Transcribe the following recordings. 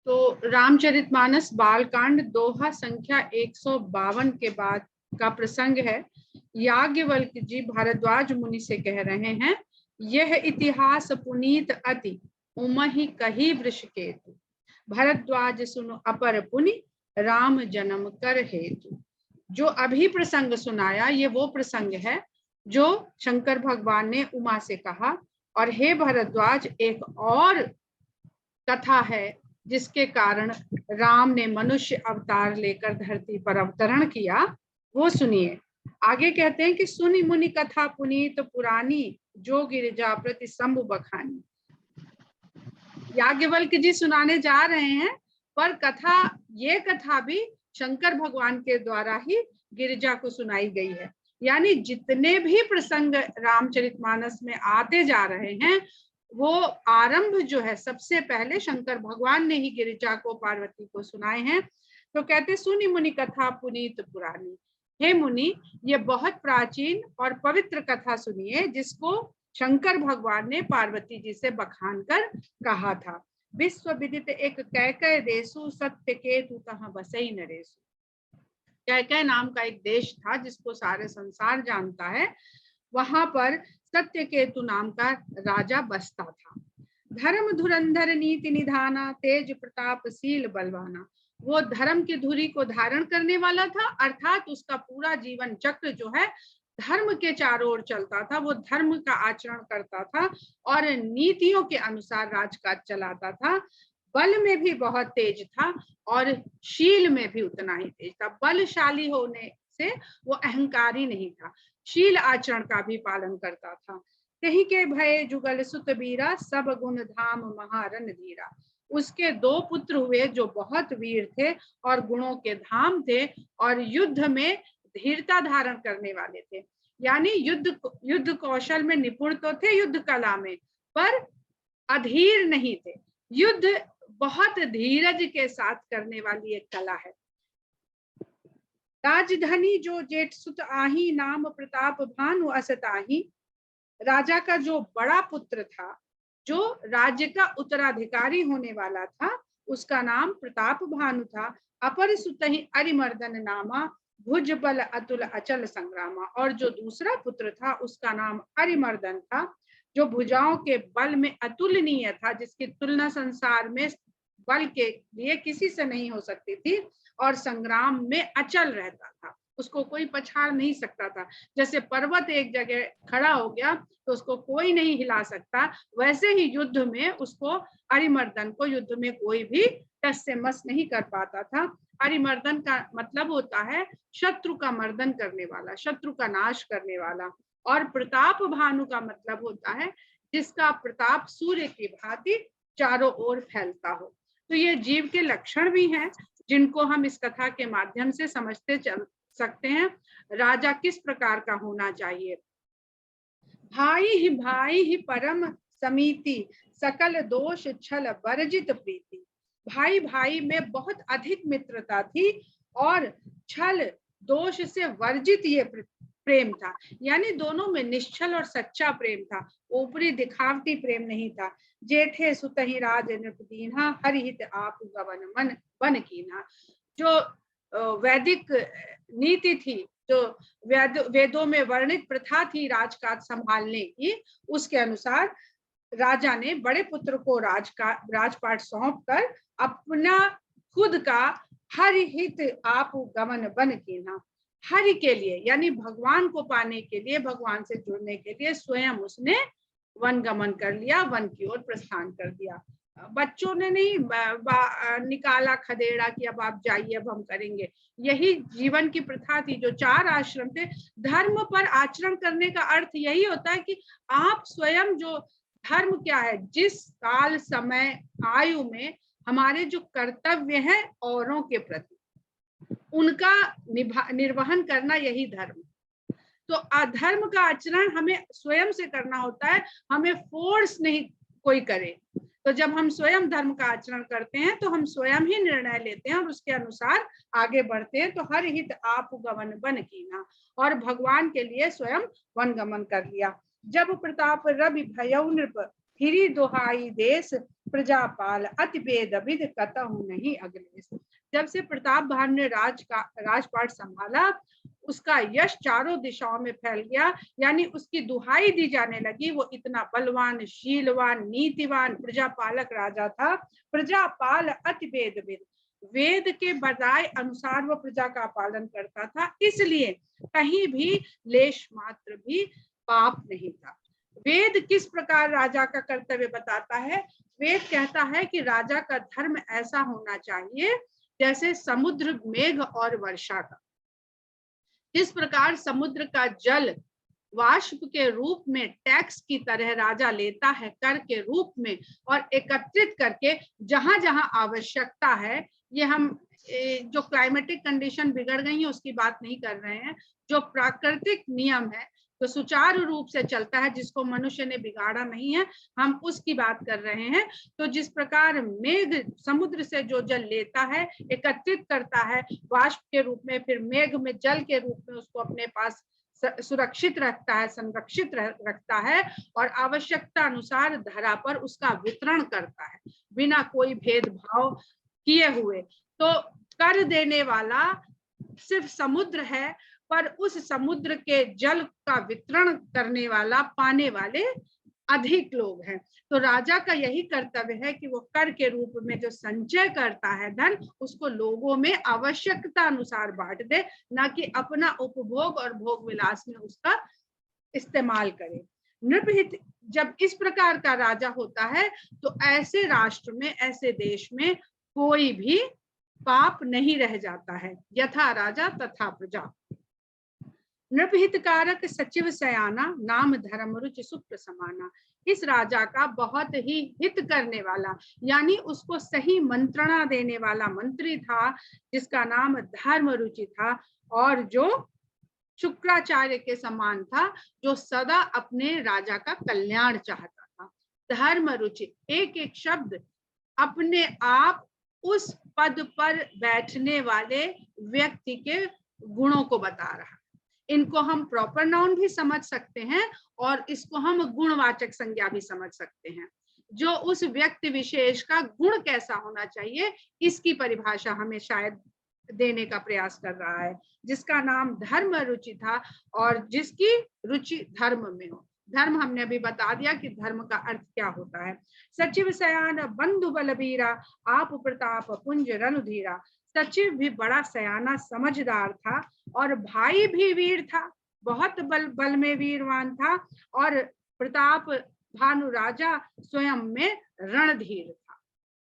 तो रामचरितमानस बालकांड दोहा संख्या 152 के बाद का प्रसंग है। याज्ञवल्क जी भारद्वाज मुनि से कह रहे हैं, यह इतिहास पुनीत अति उमहि कही वृषकेतु, भरद्वाज सुनो अपर पुनि राम जन्म कर हेतु। जो अभी प्रसंग सुनाया ये वो प्रसंग है जो शंकर भगवान ने उमा से कहा, और हे भरद्वाज एक और कथा है जिसके कारण राम ने मनुष्य अवतार लेकर धरती पर अवतरण किया, वो सुनिए। आगे कहते हैं कि सुनि मुनि कथा पुनीत पुरानी, जो गिरिजा प्रति शंभु बखानी। याज्ञवल्क्य जी सुनाने जा रहे हैं, पर ये कथा भी शंकर भगवान के द्वारा ही गिरिजा को सुनाई गई है। यानी जितने भी प्रसंग रामचरितमानस में आते जा रहे हैं, वो आरंभ जो है सबसे पहले शंकर भगवान ने ही गिरिजा को पार्वती को सुनाए हैं। तो कहते सुनि मुनि कथा पुनीत पुरानी, हे मुनि ये बहुत प्राचीन और पवित्र कथा सुनिए जिसको शंकर भगवान ने पार्वती जी से बखान कर कहा था। विश्व विदित एक कैकय देशु, सत्य केतु कहाँ बसई नरेशु। कैकय नाम का एक देश था जिसको सारे संसार जानता है। वहां पर सत्यकेतु नाम का राजा बसता था। धर्म धुरंधर नीति निधाना, तेज प्रतापशील बलवाना। वो धर्म की धुरी को धारण करने वाला था, अर्थात उसका पूरा जीवन चक्र जो है धर्म के चारों ओर चलता था। वो धर्म का आचरण करता था और नीतियों के अनुसार राजकाज चलाता था। बल में भी बहुत तेज था और शील में भी उतना ही तेज था। बलशाली होने से वो अहंकारी नहीं था, शील आचरण का भी पालन करता था। कहीं के भय जुगल सुत बीरा, सब गुण धाम महारन धीरा। उसके 2 पुत्र हुए जो बहुत वीर थे और गुणों के धाम थे और युद्ध में धीरता धारण करने वाले थे। यानी युद्ध कौशल में निपुण तो थे, युद्ध कला में, पर अधीर नहीं थे। युद्ध बहुत धीरज के साथ करने वाली एक कला है। राजधनी जो जेठ सुत आही, नाम प्रताप भानु असताही। राजा का जो बड़ा पुत्र था, जो राज्य का उत्तराधिकारी होने वाला था, उसका नाम प्रताप भानु था। अपर सुतहि अरिमर्दन नामा, भुज बल अतुल अचल संग्रामा। और जो दूसरा पुत्र था उसका नाम अरिमर्दन था, जो भुजाओं के बल में अतुलनीय था, जिसकी तुलना संसार में बल के लिए किसी से नहीं हो सकती थी, और संग्राम में अचल रहता था, उसको कोई पछाड़ नहीं सकता था। जैसे पर्वत एक जगह खड़ा हो गया तो उसको कोई नहीं हिला सकता, वैसे ही युद्ध में उसको, अरिमर्दन को युद्ध में कोई भी टस से मस नहीं कर पाता था। अरिमर्दन का मतलब होता है शत्रु का मर्दन करने वाला, शत्रु का नाश करने वाला। और प्रताप भानु का मतलब होता है जिसका प्रताप सूर्य की भांति चारों ओर फैलता हो। तो ये जीव के लक्षण भी हैं जिनको हम इस कथा के माध्यम से समझते चल सकते हैं। राजा किस प्रकार का होना चाहिए। भाई ही परम समीति, सकल दोष छल वर्जित प्रीति। भाई भाई में बहुत अधिक मित्रता थी और छल दोष से वर्जित ये प्रेम था। यानी दोनों में निश्चल और सच्चा प्रेम था, ऊपरी दिखावटी प्रेम नहीं था। जेठे सुतहि राज नृपदीन्हा, हरिहित आप गवन मन बन कीन्हा। जो वैदिक नीति थी, जो वेदों में वर्णित प्रथा थी राजकाज संभालने की, उसके अनुसार राजा ने बड़े पुत्र को राजपाट सौंपकर अपना खुद का हरिहित आप गमन बन कीन्हा, हरि के लिए यानी भगवान को पाने के लिए, भगवान से जुड़ने के लिए स्वयं उसने वन गमन कर लिया, वन की ओर प्रस्थान कर दिया। बच्चों ने नहीं निकाला खदेड़ा कि अब आप जाइए, अब हम करेंगे। यही जीवन की प्रथा थी। जो 4 आश्रम थे, धर्म पर आचरण करने का अर्थ यही होता है कि आप स्वयं, जो धर्म क्या है, जिस काल समय आयु में हमारे जो कर्तव्य हैं औरों के प्रति, उनका निर्वहन करना, यही धर्म। तो अधर्म का आचरण हमें स्वयं से करना होता है, हमें फोर्स नहीं कोई करे। तो जब हम स्वयं धर्म का आचरण करते हैं तो हम स्वयं ही निर्णय लेते हैं और उसके अनुसार आगे बढ़ते हैं। तो हर हित आप गमन बन कीन्हा, और भगवान के लिए स्वयं वन गमन कर लिया। जब प्रताप रवि भयउ नृप, फिरी दोहाई देश, प्रजापाल अति वेद विद कतहु नहीं अगले। जब से प्रताप भानु ने राजपाट संभाला, उसका यश चारों दिशाओं में फैल गया, यानी उसकी दुहाई दी जाने लगी। वो इतना बलवान, शीलवान, नीतिवान प्रजापालक राजा था। प्रजापाल अति वेद विद, वेद के बताए अनुसार वो प्रजा का पालन करता था, इसलिए कहीं भी लेश मात्र भी पाप नहीं था। वेद किस प्रकार राजा का कर्तव्य बताता है? वेद कहता है कि राजा का धर्म ऐसा होना चाहिए जैसे समुद्र, मेघ और वर्षा का। जिस प्रकार समुद्र का जल वाष्प के रूप में टैक्स की तरह राजा लेता है, कर के रूप में, और एकत्रित करके जहां जहां आवश्यकता है, ये हम जो क्लाइमेटिक कंडीशन बिगड़ गई है उसकी बात नहीं कर रहे हैं, जो प्राकृतिक नियम है तो सुचारू रूप से चलता है, जिसको मनुष्य ने बिगाड़ा नहीं है, हम उसकी बात कर रहे हैं। तो जिस प्रकार मेघ समुद्र से जो जल लेता है, एकत्रित करता है वाष्प के रूप में, फिर मेघ में जल के रूप में उसको अपने पास सुरक्षित रखता है, संरक्षित रखता है, और आवश्यकता अनुसार धरा पर उसका वितरण करता है बिना कोई भेदभाव किए हुए। तो कर देने वाला सिर्फ समुद्र है, पर उस समुद्र के जल का वितरण करने वाला, पाने वाले अधिक लोग हैं। तो राजा का यही कर्तव्य है कि वो कर के रूप में जो संचय करता है धन, उसको लोगों में आवश्यकता अनुसार बांट दे, ना कि अपना उपभोग और भोग विलास में उसका इस्तेमाल करे। नृपहित जब इस प्रकार का राजा होता है तो ऐसे राष्ट्र में, ऐसे देश में कोई भी पाप नहीं रह जाता है। यथा राजा तथा प्रजा। नृपहितकारक सचिव सयाना, नाम धर्म रुचि सुप्र समाना। इस राजा का बहुत ही हित करने वाला, यानी उसको सही मंत्रणा देने वाला मंत्री था, जिसका नाम धर्म रुचि था, और जो शुक्राचार्य के समान था, जो सदा अपने राजा का कल्याण चाहता था। धर्म रुचि, एक एक शब्द अपने आप उस पद पर बैठने वाले व्यक्ति के गुणों को बता रहा। इनको हम प्रॉपर नाउन भी समझ सकते हैं और इसको हम गुणवाचक संज्ञा भी समझ सकते हैं। जो उस व्यक्ति विशेष का गुण कैसा होना चाहिए, इसकी परिभाषा हमें शायद देने का प्रयास कर रहा है। जिसका नाम धर्म रुचि था और जिसकी रुचि धर्म में हो। धर्म हमने अभी बता दिया कि धर्म का अर्थ क्या होता है। सचिव सयान बंधु बलबीरा, आप प्रताप पुंज रणधीरा। सचिव भी बड़ा सयाना समझदार था और भाई भी वीर था, बहुत बल में वीरवान था, और प्रताप भानु राजा स्वयं में रणधीर था।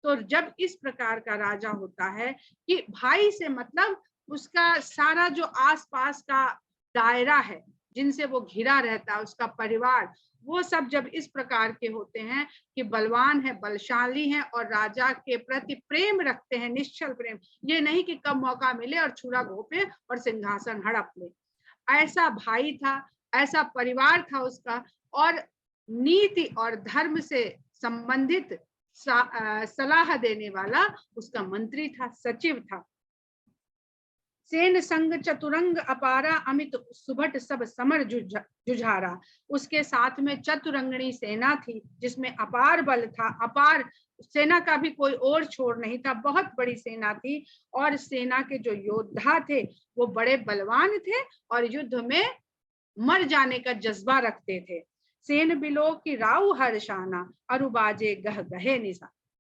तो जब इस प्रकार का राजा होता है कि भाई से मतलब उसका सारा जो आसपास का दायरा है, जिनसे वो घिरा रहता है, उसका परिवार, वो सब जब इस प्रकार के होते हैं कि बलवान है, बलशाली हैं और राजा के प्रति प्रेम रखते हैं, निश्चल प्रेम, ये नहीं कि कब मौका मिले और छुरा घोपे और सिंहासन हड़प ले। ऐसा भाई था, ऐसा परिवार था उसका, और नीति और धर्म से संबंधित सलाह देने वाला उसका मंत्री था, सचिव था। सेन संग चतुरंग अपारा, अमित सुभट सब समर जुझारा। उसके साथ में चतुरंगणी सेना थी जिसमें अपार बल था। अपार सेना का भी कोई और छोर नहीं था, बहुत बड़ी सेना थी, और सेना के जो योद्धा थे वो बड़े बलवान थे और युद्ध में मर जाने का जज्बा रखते थे। सेन बिलो की राव हर्षाना, अरुबाजे गह गहे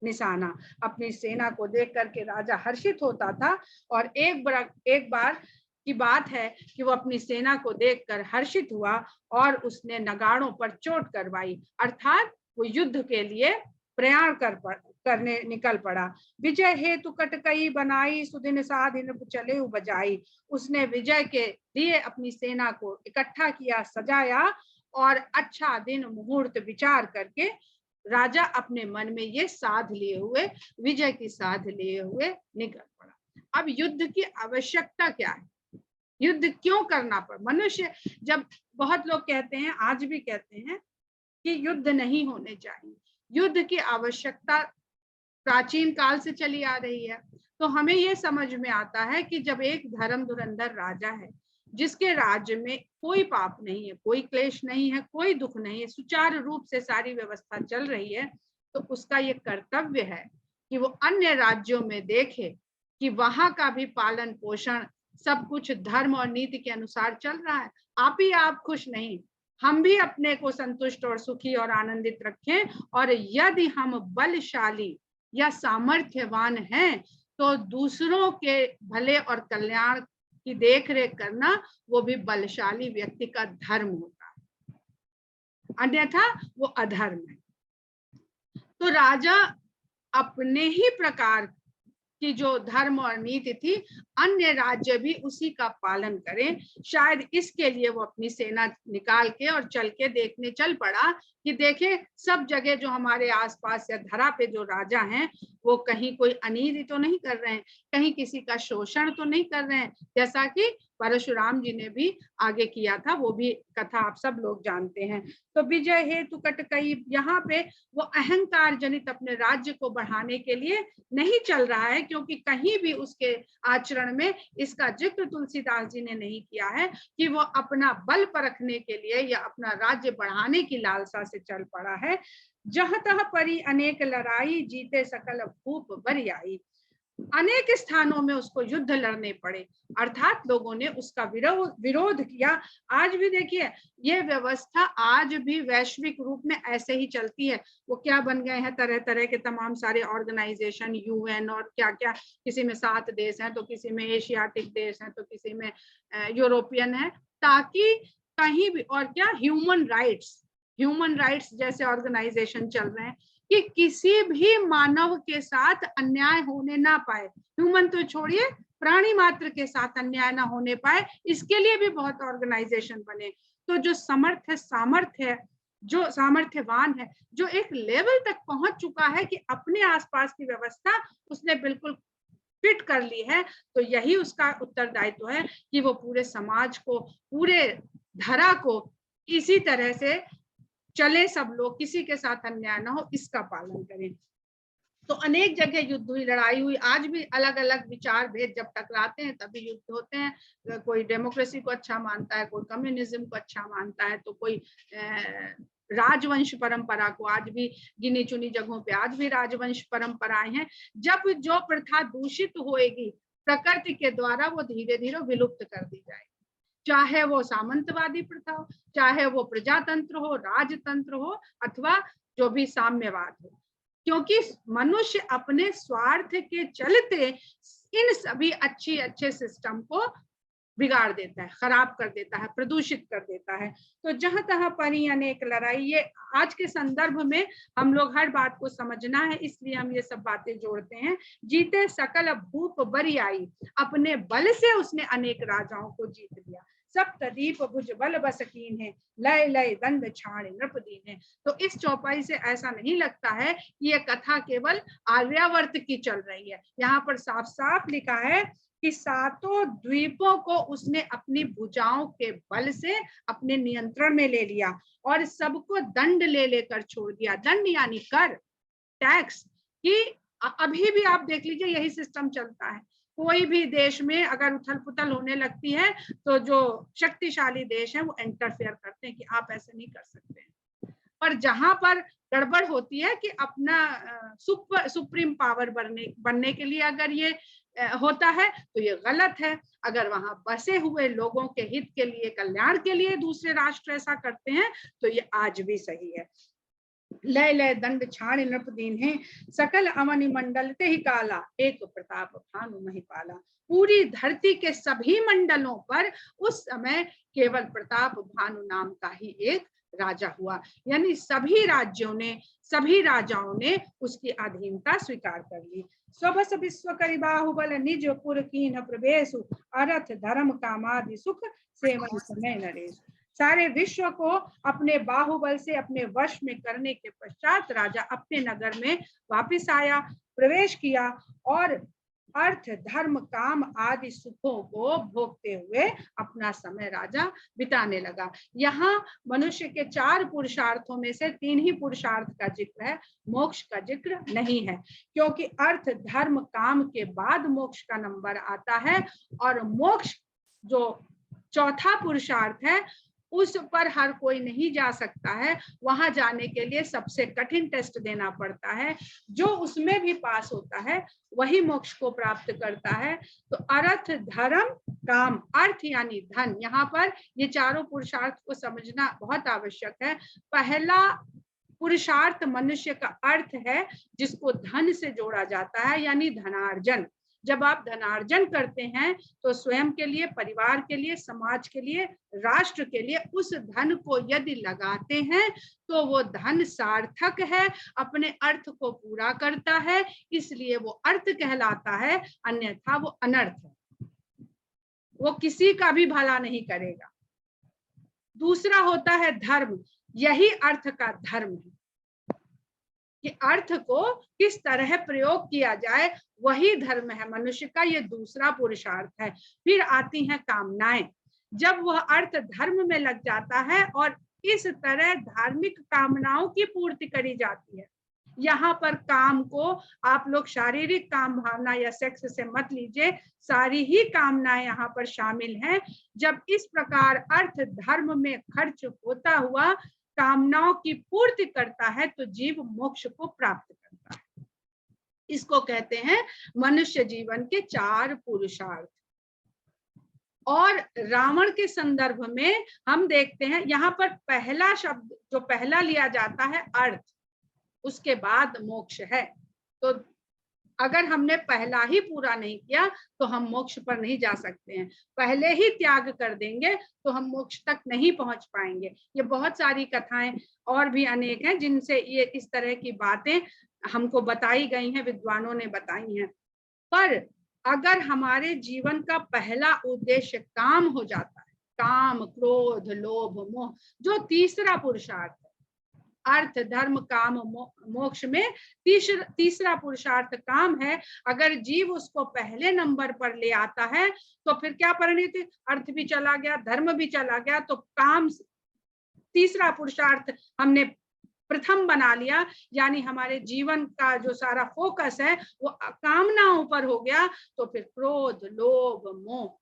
निशाना। अपनी सेना को देख करके राजा हर्षित होता था, और एक बार की बात है कि वो अपनी सेना को देखकर हर्षित हुआ और उसने नगाड़ों पर चोट करवाई, अर्थात वो युद्ध के लिए प्रयाण करने निकल पड़ा। विजय हेतु कटकई बनाई, सुदिन साधिन चले बजाई। उसने विजय के लिए अपनी सेना को इकट्ठा किया, सजाया, और अच्छा दिन मुहूर्त विचार करके राजा अपने मन में ये साध लिए हुए, विजय की साध लिए हुए निकल पड़ा। अब युद्ध की आवश्यकता क्या है, युद्ध क्यों करना पड़ा? मनुष्य, जब बहुत लोग कहते हैं, आज भी कहते हैं कि युद्ध नहीं होने चाहिए, युद्ध की आवश्यकता प्राचीन काल से चली आ रही है, तो हमें ये समझ में आता है कि जब एक धर्म धुरंधर राजा है, जिसके राज्य में कोई पाप नहीं है, कोई क्लेश नहीं है, कोई दुख नहीं है, सुचारू रूप से सारी व्यवस्था चल रही है, तो उसका ये कर्तव्य है कि वो अन्य राज्यों में देखे कि वहां का भी पालन पोषण सब कुछ धर्म और नीति के अनुसार चल रहा है। आप खुश नहीं, हम भी अपने को संतुष्ट और सुखी और आनंदित रखें, और यदि हम बलशाली या सामर्थ्यवान हैं तो दूसरों के भले और कल्याण की देखरेख करना वो भी बलशाली व्यक्ति का धर्म होता है, अन्यथा वो अधर्म है। तो राजा अपने ही प्रकार की जो धर्म और नीति थी, अन्य राज्य भी उसी का पालन करें। शायद इसके लिए वो अपनी सेना निकाल के और चल के देखने चल पड़ा कि देखे सब जगह जो हमारे आसपास या धरा पे जो राजा हैं वो कहीं कोई अनीति तो नहीं कर रहे हैं, कहीं किसी का शोषण तो नहीं कर रहे हैं, जैसा कि परशुराम जी ने भी आगे किया था। वो भी कथा आप सब लोग जानते हैं। तो विजय हेतु कटकई, यहाँ पे वो अहंकार जनित अपने राज्य को बढ़ाने के लिए नहीं चल रहा है, क्योंकि कहीं भी उसके आचरण में इसका जिक्र तुलसीदास जी ने नहीं किया है कि वो अपना बल परखने के लिए या अपना राज्य बढ़ाने की लालसा से चल पड़ा है। जहाँ तह परी अनेक लड़ाई, जीते सकल भूप बरियाई। अनेक स्थानों में उसको युद्ध लड़ने पड़े, अर्थात लोगों ने उसका विरोध किया। आज भी देखिए ये व्यवस्था आज भी वैश्विक रूप में ऐसे ही चलती है। वो क्या बन गए हैं, तरह तरह के तमाम सारे ऑर्गेनाइजेशन, यूएन और क्या क्या, किसी में 7 देश हैं तो किसी में एशियाटिक देश हैं तो किसी में यूरोपियन है, ताकि कहीं भी, और क्या ह्यूमन राइट्स जैसे ऑर्गेनाइजेशन चल रहे हैं कि किसी भी मानव के साथ अन्याय होने ना पाए। ह्यूमन तो छोड़िए, प्राणी मात्र के साथ अन्याय ना होने पाए, इसके लिए भी बहुत ऑर्गेनाइजेशन बने। तो जो जो सामर्थ्यवान है, जो एक लेवल तक पहुंच चुका है कि अपने आसपास की व्यवस्था उसने बिल्कुल फिट कर ली है, तो यही उसका उत्तरदायित्व है कि वो पूरे समाज को, पूरे धरा को इसी तरह से चले, सब लोग, किसी के साथ अन्याय ना हो, इसका पालन करें। तो अनेक जगह युद्ध हुई, लड़ाई हुई। आज भी अलग अलग विचार भेद जब टकराते हैं तभी युद्ध होते हैं। कोई डेमोक्रेसी को अच्छा मानता है, कोई कम्युनिज्म को अच्छा मानता है, तो कोई राजवंश परंपरा को, आज भी गिनी चुनी जगहों पे आज भी राजवंश परंपराएं हैं। जब जो प्रथा दूषित होएगी प्रकृति के द्वारा, वो धीरे धीरे विलुप्त कर दी जाएगी, चाहे वो सामंतवादी प्रथा हो, चाहे वो प्रजातंत्र हो, राजतंत्र हो, अथवा जो भी साम्यवाद हो, क्योंकि मनुष्य अपने स्वार्थ के चलते इन सभी अच्छे सिस्टम को बिगाड़ देता है, खराब कर देता है, प्रदूषित कर देता है। तो जहां तहां परी अनेक लड़ाई, ये आज के संदर्भ में हम लोग हर बात को समझना है, इसलिए हम ये सब बातें जोड़ते हैं। जीते सकल भूप बरियाई, अपने बल से उसने अनेक राजाओं को जीत लिया। सप्तदीप भुज बल बस कीन है, लय लय दंड छाण नृपदीन है। तो इस चौपाई से ऐसा नहीं लगता है कि ये कथा केवल आर्यावर्त की चल रही है। यहाँ पर साफ साफ लिखा है कि 7 द्वीपों को उसने अपनी भुजाओं के बल से अपने नियंत्रण में ले लिया और सबको दंड ले लेकर छोड़ दिया। दंड यानी कर, टैक्स, कि अभी भी आप देख लीजिए यही सिस्टम चलता है। कोई भी देश में अगर उथल पुथल होने लगती है तो जो शक्तिशाली देश है वो इंटरफेयर करते हैं कि आप ऐसे नहीं कर सकते हैं। पर जहां पर गड़बड़ होती है कि अपना सुप्रीम पावर बनने के लिए अगर ये होता है तो ये गलत है। अगर वहां बसे हुए लोगों के हित के लिए, कल्याण के लिए दूसरे राष्ट्र ऐसा करते हैं तो ये आज भी सही है। लय लय दंड छाण नृपदीन है, सकल अवनि मंडल ते ही काला, एक प्रताप भानु महिपाला। पूरी धरती के सभी मंडलों पर उस समय केवल प्रताप भानु नाम का ही एक राजा हुआ, यानी सभी राजाओं ने उसकी अधीनता स्वीकार कर ली। स्वभस विश्व करि बाहुबल, निज पुर कीन प्रवेश, अरथ धर्म कामादि सुख, सेवन समय नरेश। सारे विश्व को अपने बाहुबल से अपने वश में करने के पश्चात राजा अपने नगर में वापस आया, प्रवेश किया और अर्थ धर्म काम आदि सुखों को भोगते हुए अपना समय राजा बिताने लगा। यहाँ मनुष्य के 4 पुरुषार्थों में से 3 ही पुरुषार्थ का जिक्र है, मोक्ष का जिक्र नहीं है, क्योंकि अर्थ धर्म काम के बाद मोक्ष का नंबर आता है और मोक्ष जो चौथा पुरुषार्थ है उस पर हर कोई नहीं जा सकता है। वहां जाने के लिए सबसे कठिन टेस्ट देना पड़ता है। जो उसमें भी पास होता है वही मोक्ष को प्राप्त करता है। तो अर्थ, धर्म, काम, अर्थ यानी धन, यहाँ पर ये चारों पुरुषार्थ को समझना बहुत आवश्यक है। पहला पुरुषार्थ मनुष्य का अर्थ है, जिसको धन से जोड़ा जाता है, यानी धनार्जन। जब आप धनार्जन करते हैं तो स्वयं के लिए, परिवार के लिए, समाज के लिए, राष्ट्र के लिए उस धन को यदि लगाते हैं तो वो धन सार्थक है, अपने अर्थ को पूरा करता है, इसलिए वो अर्थ कहलाता है, अन्यथा वो अनर्थ है, वो किसी का भी भला नहीं करेगा। दूसरा होता है धर्म, यही अर्थ का धर्म है कि अर्थ को किस तरह प्रयोग किया जाए, वही धर्म है मनुष्य का, ये दूसरा पुरुषार्थ है। फिर आती हैं कामनाएं। जब वह अर्थ धर्म में लग जाता है और इस तरह धार्मिक कामनाओं की पूर्ति करी जाती है। यहाँ पर काम को आप लोग शारीरिक काम भावना या सेक्स से मत लीजिए, सारी ही कामनाएं यहाँ पर शामिल हैं। जब इस प्रकार अर्थ धर्म में खर्च होता हुआ कामनाओं की पूर्ति करता है तो जीव मोक्ष को प्राप्त करता है। इसको कहते हैं मनुष्य जीवन के चार पुरुषार्थ। और रावण के संदर्भ में हम देखते हैं, यहाँ पर पहला शब्द जो पहला लिया जाता है अर्थ, उसके बाद मोक्ष है। तो अगर हमने पहला ही पूरा नहीं किया तो हम मोक्ष पर नहीं जा सकते हैं। पहले ही त्याग कर देंगे तो हम मोक्ष तक नहीं पहुंच पाएंगे। ये बहुत सारी कथाएं और भी अनेक हैं जिनसे ये इस तरह की बातें हमको बताई गई हैं, विद्वानों ने बताई हैं। पर अगर हमारे जीवन का पहला उद्देश्य काम हो जाता है, काम, क्रोध, लोभ, मोह, जो तीसरा पुरुषार्थ है, अर्थ, धर्म, काम, मोक्ष में तीसरा पुरुषार्थ काम है, अगर जीव उसको पहले नंबर पर ले आता है तो फिर क्या परिणति, अर्थ भी चला गया, धर्म भी चला गया, तो काम तीसरा पुरुषार्थ हमने प्रथम बना लिया, यानी हमारे जीवन का जो सारा फोकस है वो कामनाओं पर हो गया। तो फिर क्रोध, लोभ, मोह,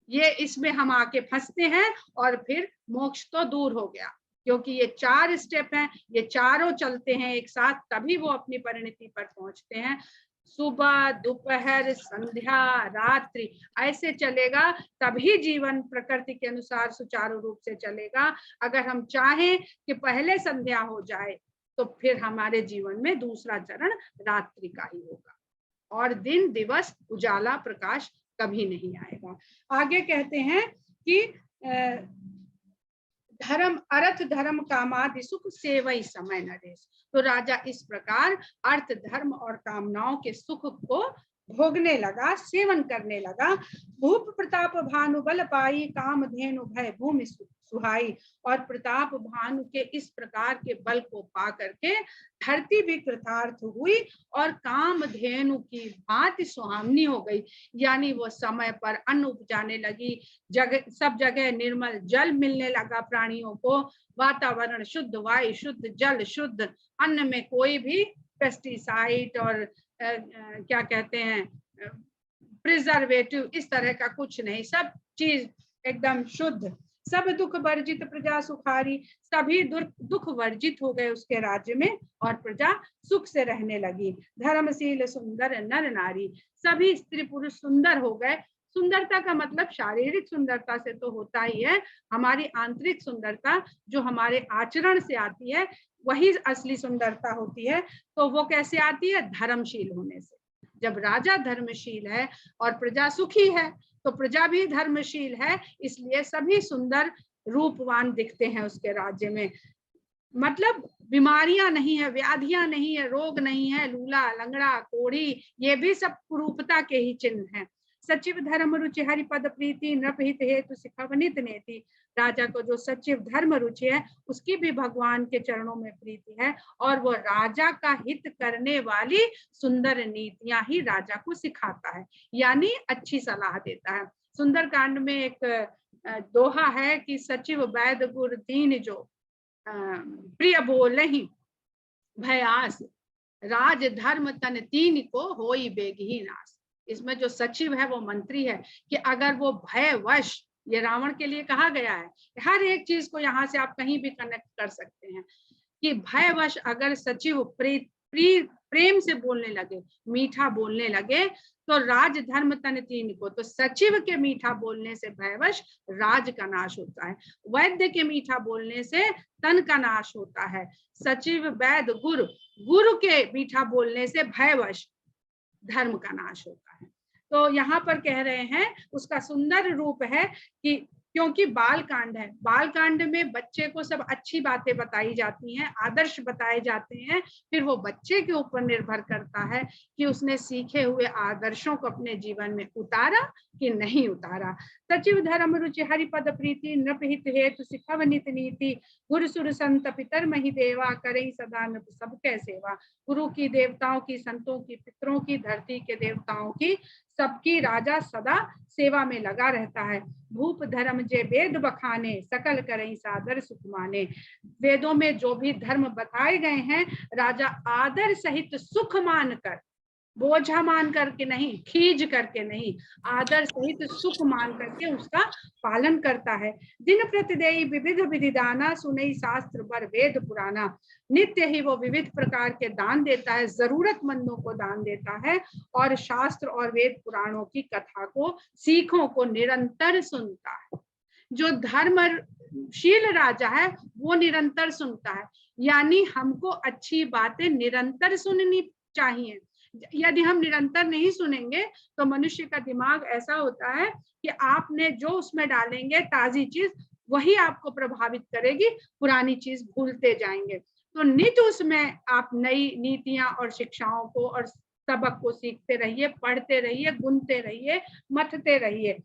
ये इसमें हम आके फंसते हैं और फिर मोक्ष तो दूर हो गया, क्योंकि ये चार स्टेप हैं, ये चारों चलते हैं एक साथ, तभी वो अपनी परिणति पर पहुंचते हैं। सुबह, दोपहर, संध्या, रात्रि, ऐसे चलेगा तभी जीवन प्रकृति के अनुसार सुचारू रूप से चलेगा। अगर हम चाहें कि पहले संध्या हो जाए तो फिर हमारे जीवन में दूसरा चरण रात्रि का ही होगा और दिन, दिवस, उजाला, प्रकाश कभी नहीं आएगा। आगे कहते हैं कि धर्म, अर्थ, धर्म, कामादि सुख सेवई समय नरेश। तो राजा इस प्रकार अर्थ, धर्म और कामनाओं के सुख को भोगने लगा, सेवन करने लगा। भूप प्रताप भानु बल पाई, काम धेनु भय भूमि सुहाई। और प्रताप भानु के इस प्रकार के बल को पा करके धरती भी कृतार्थ हुई और काम धेनु की भांति सुहावनी हो गई, यानी वो समय पर अन्न उपजाने लगी, सब जगह निर्मल जल मिलने लगा प्राणियों को, वातावरण शुद्ध, वायु शुद्ध, जल शुद्ध, अन्न में कोई भी पेस्टिसाइड और क्या कहते हैं प्रिजर्वेटिव इस तरह का कुछ नहीं, सब चीज एकदम शुद्ध। सब दुख वर्जित प्रजा सुखारी, सभी दुख वर्जित हो गए उसके राज्य में और प्रजा सुख से रहने लगी। धर्मशील सुंदर नर नारी, सभी स्त्री पुरुष सुंदर हो गए। सुंदरता का मतलब शारीरिक सुंदरता से तो होता ही है, हमारी आंतरिक सुंदरता जो हमारे आचरण से आती है वही असली सुंदरता होती है। तो वो कैसे आती है? धर्मशील होने से। जब राजा धर्मशील है और प्रजा सुखी है तो प्रजा भी धर्मशील है, इसलिए सभी सुंदर रूपवान दिखते हैं उसके राज्य में। मतलब बीमारियां नहीं है, व्याधियां नहीं है, रोग नहीं है, लूला, लंगड़ा, कोढ़ी, ये भी सब कुरूपता के ही चिन्ह हैं। सचिव धर्म रुचि हरिपद प्रीति, नृप हित हेतु सिखवनित नेति। राजा को जो सचिव धर्म रुचि है उसकी भी भगवान के चरणों में प्रीति है और वो राजा का हित करने वाली सुंदर नीतियां ही राजा को सिखाता है, यानी अच्छी सलाह देता है। सुंदर कांड में एक दोहा है कि सचिव वैद गुर दीन जो प्रिय बोलहि भयास, राज धर्म तन तीन को होई बेगही नाश। इसमें जो सचिव है वो मंत्री है कि अगर वो भयवश ये रावण के लिए कहा गया है। हर एक चीज को यहाँ से आप कहीं भी कनेक्ट कर सकते हैं कि भयवश अगर सचिव प्रेम से बोलने लगे, मीठा बोलने लगे, तो राज धर्म तन तीन को, तो सचिव के मीठा बोलने से भयवश राज का नाश होता है, वैद्य के मीठा बोलने से तन का नाश होता है, सचिव वैद्य गुरु के मीठा बोलने से भयवश धर्म का नाश होता है। तो यहाँ पर कह रहे हैं उसका सुंदर रूप है कि क्योंकि बाल कांड है, बाल कांड में बच्चे को सब अच्छी बातें बताई जाती हैं, आदर्श बताए जाते हैं, फिर वो बच्चे के ऊपर निर्भर करता है कि उसने सीखे हुए आदर्शों को अपने जीवन में उतारा कि नहीं उतारा। सचिव धर्म रुचि हरिपद प्रीति नृपहित हेतु सिखव नित नीति गुरु सुर संत पितर मही देवा करें सदा नृप सबके सेवा। गुरु की, देवताओं की, संतों की, पितरों की, धरती के देवताओं की, सबकी राजा सदा सेवा में लगा रहता है। भूप धर्म जे वेद बखाने सकल करें सादर सुख माने। वेदों में जो भी धर्म बताए गए हैं राजा आदर सहित सुख मानकर, बोझा मान करके नहीं, खींच करके नहीं, आदर सहित सुख मान करके उसका पालन करता है। दिन प्रतिदेयी विविध विधि दाना सुनई शास्त्र वर वेद पुराना। नित्य ही वो विविध प्रकार के दान देता है, जरूरतमंदों को दान देता है और शास्त्र और वेद पुराणों की कथा को, सीखों को निरंतर सुनता है। जो धर्मशील राजा है वो निरंतर सुनता है, यानी हमको अच्छी बातें निरंतर सुननी चाहिए। यदि हम निरंतर नहीं सुनेंगे तो मनुष्य का दिमाग ऐसा होता है कि आपने जो उसमें डालेंगे ताजी चीज वही आपको प्रभावित करेगी, पुरानी चीज भूलते जाएंगे। तो नित्य उसमें आप नई नीतियां और शिक्षाओं को और सबक को सीखते रहिए, पढ़ते रहिए, गुनते रहिए, मथते रहिए।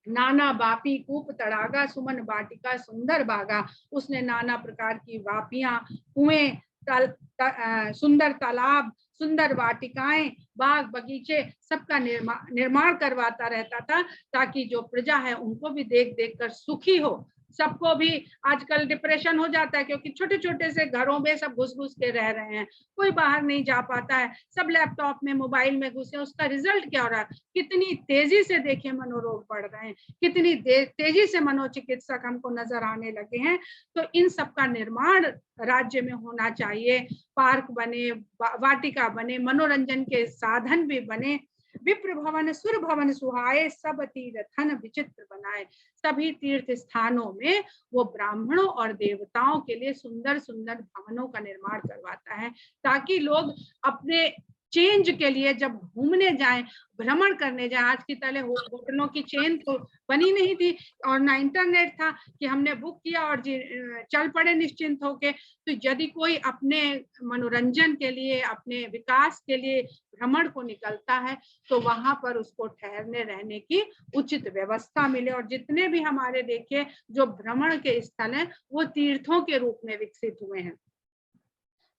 नाना बापी कूप तड़ागा सुमन बाटिका सुंदर बागा। उसने नाना प्रकार की वापियां, कुएं, सुंदर तालाब, सुंदर वाटिकाएं, बाग बगीचे सबका निर्माण करवाता रहता था ताकि जो प्रजा है उनको भी देख देख कर सुखी हो। सबको भी आजकल डिप्रेशन हो जाता है क्योंकि छोटे छोटे से घरों में सब घुस घुस के रह रहे हैं, कोई बाहर नहीं जा पाता है, सब लैपटॉप में, मोबाइल में घुसे। उसका रिजल्ट क्या हो रहा है? कितनी तेजी से देखिए मनोरोग बढ़ रहे हैं, कितनी तेजी से मनोचिकित्सक हमको नजर आने लगे हैं। तो इन सब का निर्माण राज्य में होना चाहिए, पार्क बने, वाटिका बने, मनोरंजन के साधन भी बने। विप्र भवन सुर भवन सुहाए सब तीर्थन विचित्र बनाए। सभी तीर्थ स्थानों में वो ब्राह्मणों और देवताओं के लिए सुंदर सुंदर भवनों का निर्माण करवाता है ताकि लोग अपने चेंज के लिए जब घूमने जाएं, भ्रमण करने जाएं। आज की तरह होटलों की चेन तो बनी नहीं थी और ना इंटरनेट था कि हमने बुक किया और चल पड़े निश्चिंत होके। तो यदि कोई अपने मनोरंजन के लिए, अपने विकास के लिए भ्रमण को निकलता है तो वहां पर उसको ठहरने रहने की उचित व्यवस्था मिले। और जितने भी हमारे देखिए जो भ्रमण के स्थल हैं वो तीर्थों के रूप में विकसित हुए हैं।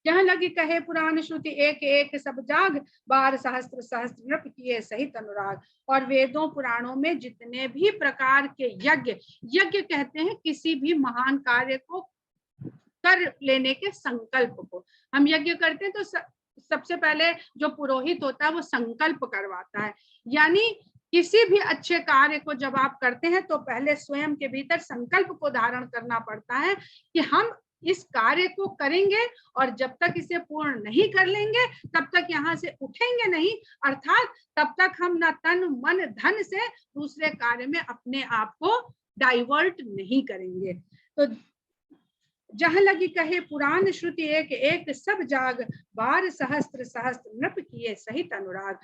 जहाँ लगी कहे पुराण श्रुति एक एक सब जाग, बार सहस्त्र सहस्त्र नृप किए सहित अनुराग। और वेदों पुराणों में जितने भी प्रकार के यज्ञ, यज्ञ कहते हैं किसी भी महान कार्य को कर लेने के संकल्प को। हम यज्ञ करते हैं तो सबसे पहले जो पुरोहित होता है वो संकल्प करवाता है, यानी किसी भी अच्छे कार्य को जब आप करते हैं तो पहले स्वयं के भीतर संकल्प को धारण करना पड़ता है कि हम इस कार्य को करेंगे और जब तक इसे पूर्ण नहीं कर लेंगे तब तक यहाँ से उठेंगे नहीं, अर्थात तब तक हम न तन मन धन से दूसरे कार्य में अपने आप को डाइवर्ट नहीं करेंगे। तो जहाँ लगी कहे पुराण श्रुति एक एक सब जाग, बार सहस्त्र सहस्त्र नृप किए सहित अनुराग।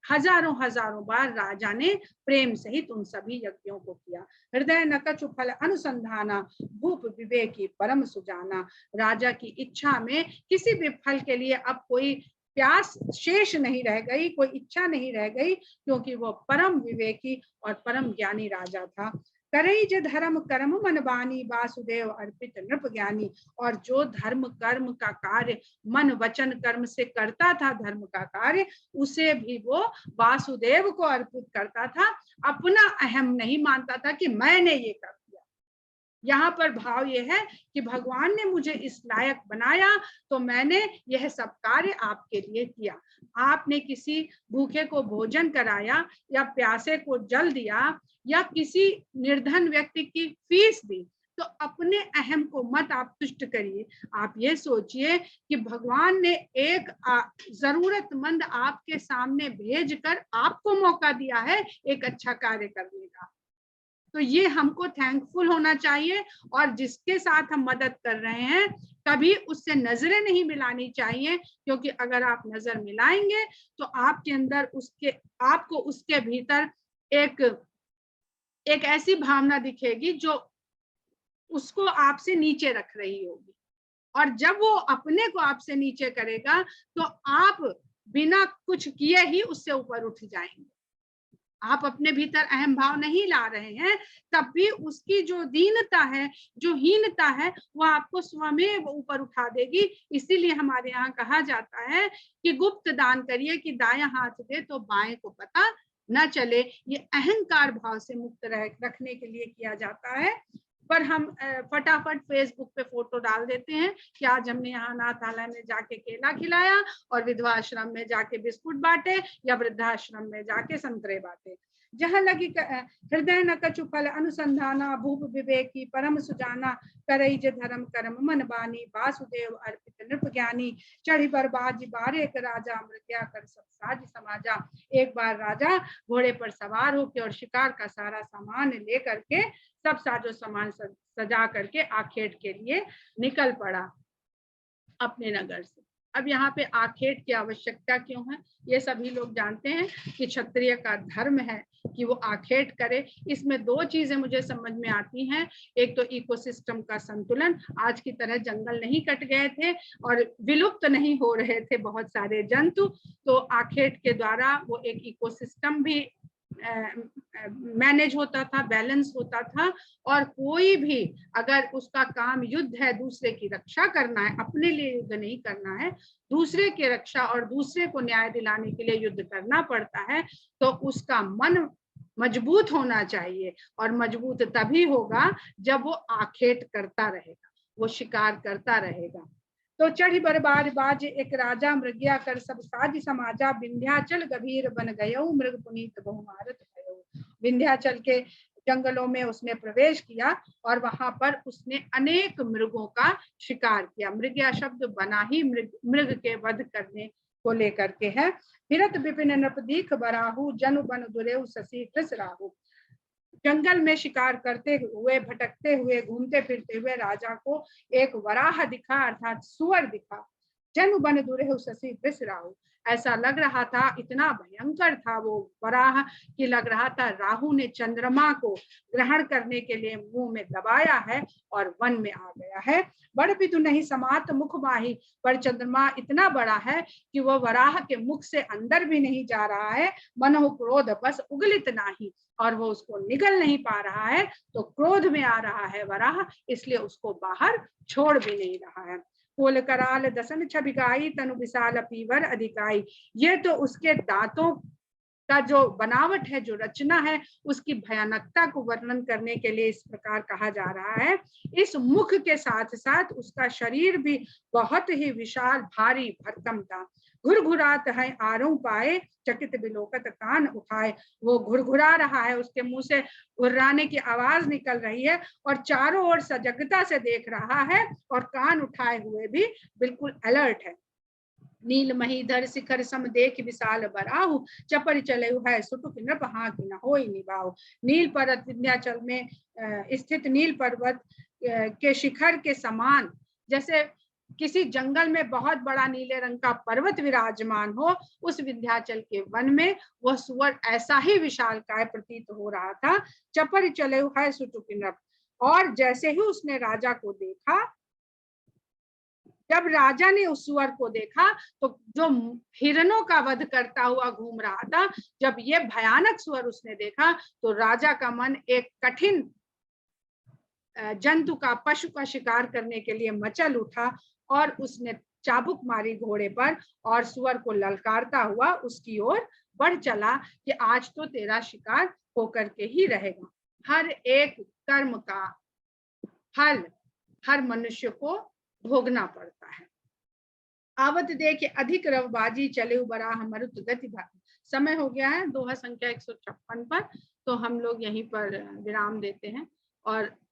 हजारों हजारों बार राजा ने प्रेम सहित उन सभी यज्ञों को किया। हृदय न कछु फल अनुसंधाना, भूप विवेकी परम सुजाना। राजा की इच्छा में किसी भी फल के लिए अब कोई प्यास शेष नहीं रह गई, कोई इच्छा नहीं रह गई, क्योंकि वो परम विवेकी और परम ज्ञानी राजा था। करई जे धर्म कर्म मन बानी, वासुदेव अर्पित नृप ज्ञानी। और जो धर्म कर्म का कार्य मन वचन कर्म से करता था, धर्म का कार्य, उसे भी वो वासुदेव को अर्पित करता था। अपना अहम नहीं मानता था कि मैंने ये कर दिया, यहाँ पर भाव ये है कि भगवान ने मुझे इस लायक बनाया तो मैंने यह सब कार्य आपके लिए किया। आपने किसी भूखे को भोजन कराया या प्यासे को जल दिया या किसी निर्धन व्यक्ति की फीस दी, तो अपने अहम को मत आप तुष्ट करिए। आप ये सोचिए कि भगवान ने एक जरूरतमंद आपके सामने भेजकर आपको मौका दिया है एक अच्छा कार्य करने का। तो ये हमको थैंकफुल होना चाहिए, और जिसके साथ हम मदद कर रहे हैं कभी उससे नजरें नहीं मिलानी चाहिए, क्योंकि अगर आप नजर मिलाएंगे तो आपके अंदर आपको उसके भीतर एक ऐसी भावना दिखेगी जो उसको आपसे नीचे रख रही होगी, और जब वो अपने को आपसे नीचे करेगा तो आप बिना कुछ किए ही उससे ऊपर उठ जाएंगे। आप अपने भीतर अहम भाव नहीं ला रहे हैं, तब भी उसकी जो दीनता है, जो हीनता है, वो आपको स्वयं ऊपर उठा देगी। इसीलिए हमारे यहाँ कहा जाता है कि गुप्त दान करिए कि दायां हाथ दे तो बाएं को पता न चले। ये अहंकार भाव से मुक्त रखने के लिए किया जाता है। पर हम फटाफट फेसबुक पे फोटो डाल देते हैं कि आज हमने यहाँ अनाथालय में जाके केला खिलाया और विधवा आश्रम में जाके बिस्कुट बांटे या वृद्धाश्रम में जाके संतरे बांटे। जहाँ लगी हृदय न कछु फल अनुसंधाना भूप विवेकी परम सुजाना करई जे धर्म कर्म मन बानी वासुदेव अर्पित नृप ज्ञानी चढ़ी बरबाजी बारे एक राजा मृग्या कर सब साज समाजा। एक बार राजा घोड़े पर सवार होकर और शिकार का सारा सामान लेकर के सब साजो सामान सजा करके आखेट के लिए निकल पड़ा अपने नगर से। अब यहाँ पे आखेट की आवश्यकता क्यों है? ये सभी लोग जानते हैं कि क्षत्रिय का धर्म है कि वो आखेट करे। इसमें दो चीजें मुझे समझ में आती हैं। एक तो इकोसिस्टम का संतुलन, आज की तरह जंगल नहीं कट गए थे और विलुप्त नहीं हो रहे थे बहुत सारे जंतु, तो आखेट के द्वारा वो एक इकोसिस्टम भी मैनेज होता था, बैलेंस होता था। और कोई भी अगर उसका काम युद्ध है, दूसरे की रक्षा करना है, अपने लिए युद्ध नहीं करना है, दूसरे की रक्षा और दूसरे को न्याय दिलाने के लिए युद्ध करना पड़ता है, तो उसका मन मजबूत होना चाहिए। और मजबूत तभी होगा जब वो आखेट करता रहेगा, वो शिकार करता रहेगा। तो चढ़ी बरबार बाज एक राजा मृग्या कर सब साज समाजा विंध्याचल गभीर बन गयो मृग पुनीत बहुमारत भयो। विंध्याचल के जंगलों में उसने प्रवेश किया और वहां पर उसने अनेक मृगों का शिकार किया। मृग्या शब्द बना ही मृग के वध करने को लेकर के है। फिरत विपिन नृप दीख बराहु जनु बन दुरेउ शशि कृस राहु। जंगल में शिकार करते हुए, भटकते हुए, घूमते फिरते हुए राजा को एक वराह दिखा, अर्थात सुअर दिखा। जनु बन दुरेहु शशि कृस राहु। ऐसा लग रहा था, इतना भयंकर था वो वराह कि लग रहा था राहु ने चंद्रमा को ग्रहण करने के लिए मुंह में दबाया है और वन में आ गया है। बड़ पितु नहीं समात मुख माही, पर चंद्रमा इतना बड़ा है कि वह वराह के मुख से अंदर भी नहीं जा रहा है। मनोह क्रोध बस उगलित नाही, और वो उसको निगल नहीं पा रहा है, तो क्रोध में आ रहा है वराह, इसलिए उसको बाहर छोड़ भी नहीं रहा है। कोल कराल दसन छबिगाई तनु विशाल पीवर अधिकाई। ये तो उसके दांतों का जो बनावट है, जो रचना है, उसकी भयानकता को वर्णन करने के लिए इस प्रकार कहा जा रहा है। इस मुख के साथ साथ उसका शरीर भी बहुत ही विशाल, भारी, भरकम था। घुरघुरात है आरों पाए चकित बिलोकत कान उठाए। वो घुरघुरा रहा है, उसके मुंह से घुर्राने की आवाज निकल रही है और चारों ओर सजगता से देख रहा है और कान उठाए हुए भी बिल्कुल अलर्ट है। नील महीधर शिखर सम देख विशाल बराहु, चपर चले है सुटुक नृप हाँक न होई निभाऊ। नील पर्वत, विंध्याचल में स्थित नील पर्वत के शिखर के समान, जैसे किसी जंगल में बहुत बड़ा नीले रंग का पर्वत विराजमान हो, उस विंध्याचल के वन में वह सुअर ऐसा ही विशालकाय प्रतीत हो रहा था। चपर चले है सुटुक नृप। और जैसे ही उसने राजा को देखा, जब राजा ने उस सुअर को देखा तो जो हिरणों का वध करता हुआ घूम रहा था, जब ये भयानक सुअर उसने देखा तो राजा का मन एक कठिन जंतु का, पशु का शिकार करने के लिए मचल उठा और उसने चाबुक मारी घोड़े पर और सुअर को ललकारता हुआ उसकी ओर बढ़ चला कि आज तो तेरा शिकार होकर के ही रहेगा। हर एक कर्म का फल हर मनुष्य को भोगना पड़ता है। आवत देखे अधिक रवबाजी चले बराह मरुत गति भागी। समय हो गया है दोहा संख्या 156 पर, तो हम लोग यहीं पर विराम देते हैं और